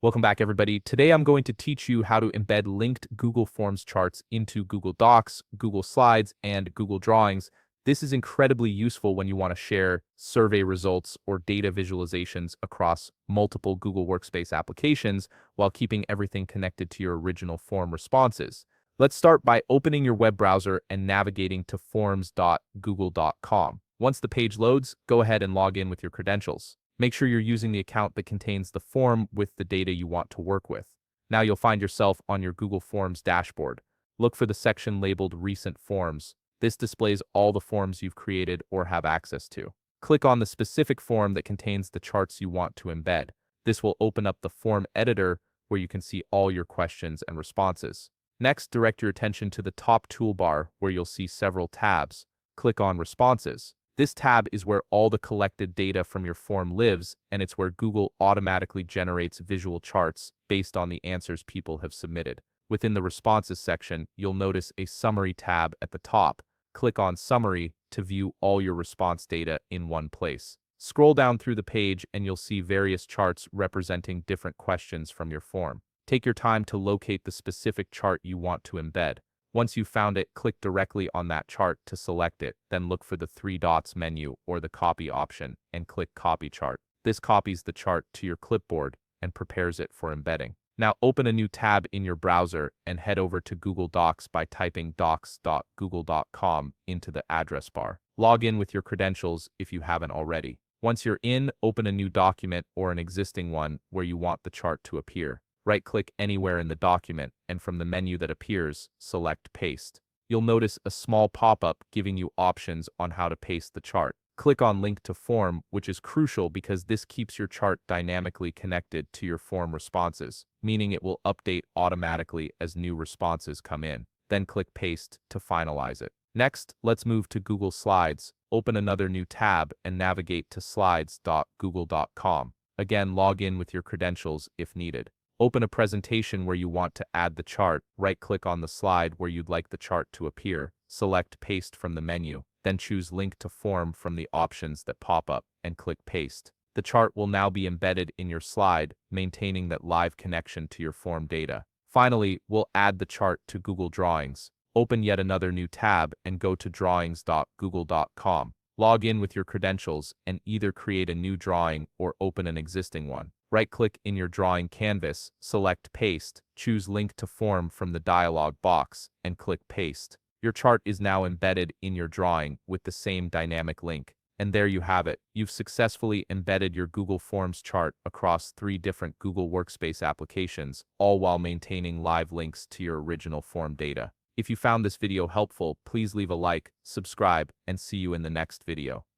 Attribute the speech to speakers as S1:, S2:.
S1: Welcome back, everybody. Today I'm going to teach you how to embed linked Google Forms charts into Google Docs, Google Slides, and Google Drawings. This is incredibly useful when you want to share survey results or data visualizations across multiple Google Workspace applications while keeping everything connected to your original form responses. Let's start by opening your web browser and navigating to forms.google.com. Once the page loads, go ahead and log in with your credentials. Make sure you're using the account that contains the form with the data you want to work with. Now you'll find yourself on your Google Forms dashboard. Look for the section labeled Recent Forms. This displays all the forms you've created or have access to. Click on the specific form that contains the charts you want to embed. This will open up the form editor where you can see all your questions and responses. Next, direct your attention to the top toolbar where you'll see several tabs. Click on Responses. This tab is where all the collected data from your form lives, and it's where Google automatically generates visual charts based on the answers people have submitted. Within the Responses section, you'll notice a Summary tab at the top. Click on Summary to view all your response data in one place. Scroll down through the page and you'll see various charts representing different questions from your form. Take your time to locate the specific chart you want to embed. Once you've found it, click directly on that chart to select it, then look for the three dots menu or the Copy option and click Copy Chart. This copies the chart to your clipboard and prepares it for embedding. Now open a new tab in your browser and head over to Google Docs by typing docs.google.com into the address bar. Log in with your credentials if you haven't already. Once you're in, open a new document or an existing one where you want the chart to appear. Right-click anywhere in the document, and from the menu that appears, select Paste. You'll notice a small pop-up giving you options on how to paste the chart. Click on Link to Form, which is crucial because this keeps your chart dynamically connected to your form responses, meaning it will update automatically as new responses come in. Then click Paste to finalize it. Next, let's move to Google Slides. Open another new tab and navigate to slides.google.com. Again, log in with your credentials if needed. Open a presentation where you want to add the chart, right-click on the slide where you'd like the chart to appear, select Paste from the menu, then choose Link to Form from the options that pop up, and click Paste. The chart will now be embedded in your slide, maintaining that live connection to your form data. Finally, we'll add the chart to Google Drawings. Open yet another new tab and go to drawings.google.com. Log in with your credentials and either create a new drawing or open an existing one. Right-click in your drawing canvas, select Paste, choose Link to Form from the dialog box, and click Paste. Your chart is now embedded in your drawing with the same dynamic link. And there you have it. You've successfully embedded your Google Forms chart across 3 different Google Workspace applications, all while maintaining live links to your original form data. If you found this video helpful, please leave a like, subscribe, and see you in the next video.